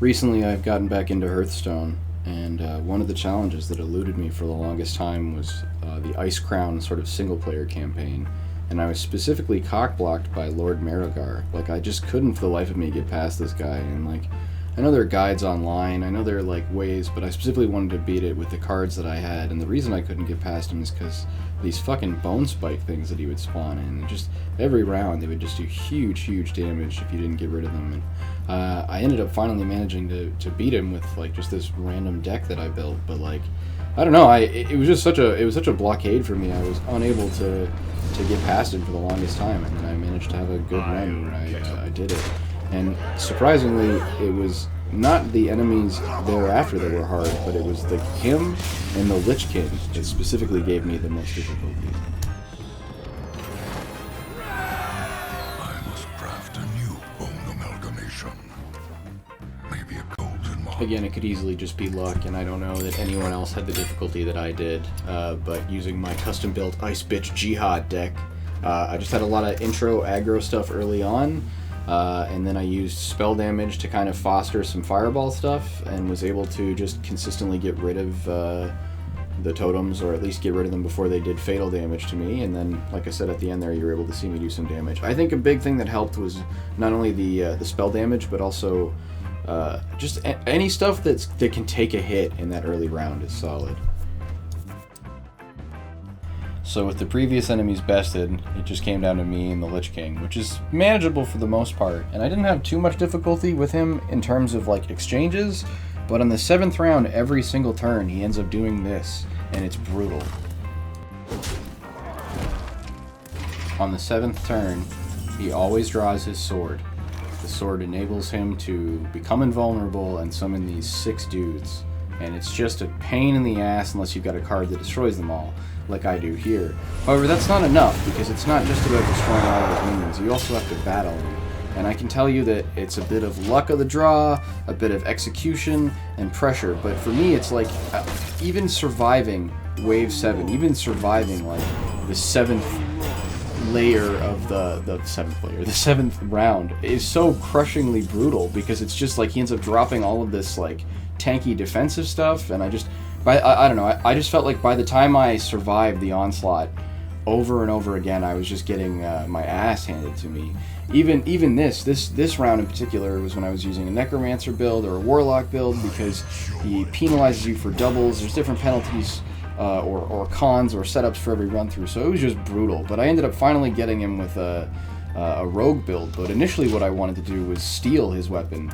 recently I've gotten back into Hearthstone, and one of the challenges that eluded me for the longest time was the Ice Crown sort of single player campaign. And I was specifically cock-blocked by Lord Marigar. Like, I just couldn't for the life of me get past this guy, and like, I know there are guides online, I know there are like ways, but I specifically wanted to beat it with the cards that I had, and the reason I couldn't get past him is because these fucking bone spike things that he would spawn in, and just every round they would just do huge damage if you didn't get rid of them. And I ended up finally managing to beat him with like just this random deck that I built, but like, I don't know, it was just such a blockade for me. I was unable to get past him for the longest time, and then I managed to have a good run where I did it. And surprisingly, it was not the enemies thereafter that were hard, but it was him and the Lich King that specifically gave me the most difficulty. I must craft a new bone amalgamation. Maybe a golden one. Again, it could easily just be luck, and I don't know that anyone else had the difficulty that I did, but using my custom-built Ice Bitch Jihad deck, I just had a lot of intro aggro stuff early on, and then I used spell damage to kind of foster some fireball stuff, and was able to just consistently get rid of the totems, or at least get rid of them before they did fatal damage to me. And then, like I said, at the end there, you were able to see me do some damage. I think a big thing that helped was not only the spell damage, but also just any stuff that can take a hit in that early round is solid. So with the previous enemies bested, it just came down to me and the Lich King, which is manageable for the most part. And I didn't have too much difficulty with him in terms of like exchanges, but on the 7th round, every single turn, he ends up doing this, and it's brutal. On the 7th turn, he always draws his sword. The sword enables him to become invulnerable and summon these 6 dudes. And it's just a pain in the ass unless you've got a card that destroys them all, like I do here. However, that's not enough, because it's not just about destroying all of his minions, you also have to battle him. And I can tell you that it's a bit of luck of the draw, a bit of execution, and pressure, but for me it's like, even surviving Wave 7, even surviving like the 7th layer of the 7th round is so crushingly brutal, because it's just like he ends up dropping all of this like tanky defensive stuff, and I don't know, I just felt like by the time I survived the onslaught over and over again, I was just getting my ass handed to me. Even this round in particular was when I was using a Necromancer build or a Warlock build, because he penalizes you for doubles. There's different penalties or cons or setups for every run through, so it was just brutal. But I ended up finally getting him with a rogue build. But initially what I wanted to do was steal his weapon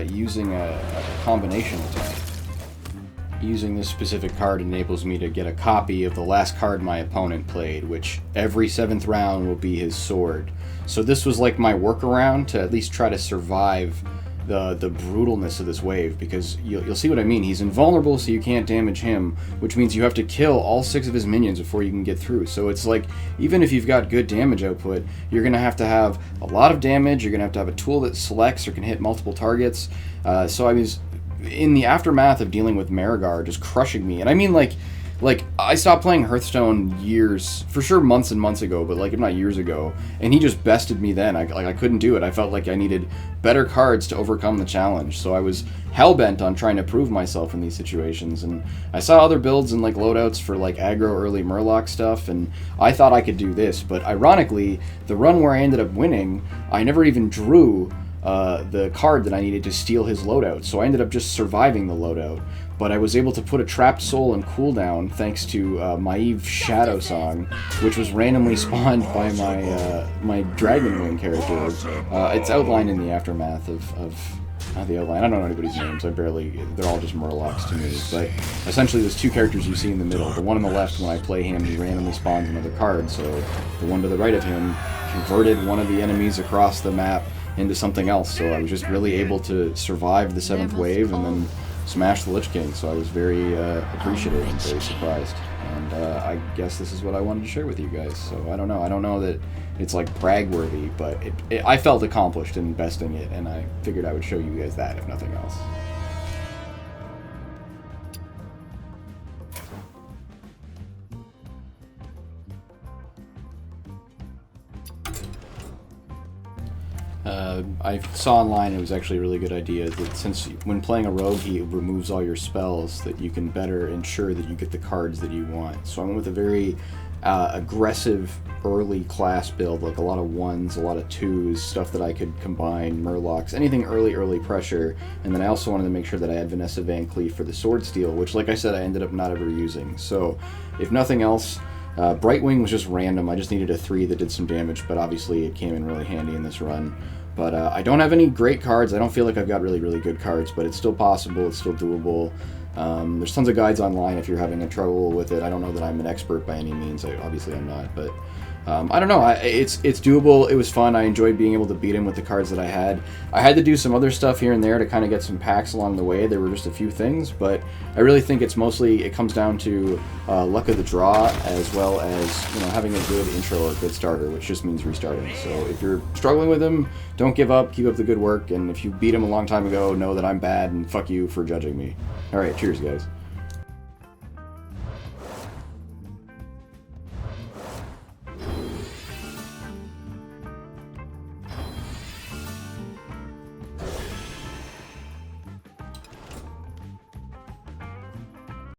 using a combination attack. Using this specific card enables me to get a copy of the last card my opponent played, which every 7th round will be his sword. So this was like my workaround to at least try to survive the brutalness of this wave, because you'll see what I mean. He's invulnerable, so you can't damage him, which means you have to kill all 6 of his minions before you can get through. So it's like, even if you've got good damage output, you're going to have a lot of damage, you're going to have a tool that selects or can hit multiple targets. So I was in the aftermath of dealing with Marigar just crushing me, and I mean like I stopped playing Hearthstone years, for sure months and months ago, but like if not years ago, and he just bested me then. I couldn't do it. I felt like I needed better cards to overcome the challenge, so I was hell-bent on trying to prove myself in these situations, and I saw other builds and like loadouts for like aggro early Murloc stuff, and I thought I could do this, but ironically, the run where I ended up winning, I never even drew the card that I needed to steal his loadout, so I ended up just surviving the loadout. But I was able to put a trapped soul in cooldown thanks to Maeve Shadow Song, which was randomly spawned by my Dragonwing character. It's outlined in the aftermath of not the outline. I don't know anybody's names. They're all just Murlocs to me. But essentially, there's 2 characters you see in the middle. The one on the left, when I play him, he randomly spawns another card. So the one to the right of him converted one of the enemies across the map into something else. So I was just really able to survive the 7th wave and then smash the Lich King. So I was very appreciative and very surprised. And I guess this is what I wanted to share with you guys. So I don't know that it's like brag-worthy, but I felt accomplished in besting it, and I figured I would show you guys that, if nothing else. I saw online it was actually a really good idea that since when playing a rogue he removes all your spells, that you can better ensure that you get the cards that you want. So I went with a very aggressive early class build, like a lot of 1s, a lot of 2s, stuff that I could combine, Murlocs, anything early pressure. And then I also wanted to make sure that I had Vanessa Van Cleef for the sword steal, which, like I said, I ended up not ever using. So if nothing else, Brightwing was just random. I just needed a 3 that did some damage, but obviously it came in really handy in this run. But I don't have any great cards. I don't feel like I've got really good cards, but it's still possible. It's still doable. There's tons of guides online if you're having a trouble with it. I don't know that I'm an expert by any means. Obviously I'm not, but I don't know. It's doable. It was fun. I enjoyed being able to beat him with the cards that I had. I had to do some other stuff here and there to kind of get some packs along the way. There were just a few things, but I really think it comes down to luck of the draw, as well as having a good intro or a good starter, which just means restarting. So if you're struggling with him, don't give up. Keep up the good work. And if you beat him a long time ago, know that I'm bad and fuck you for judging me. All right, cheers, guys.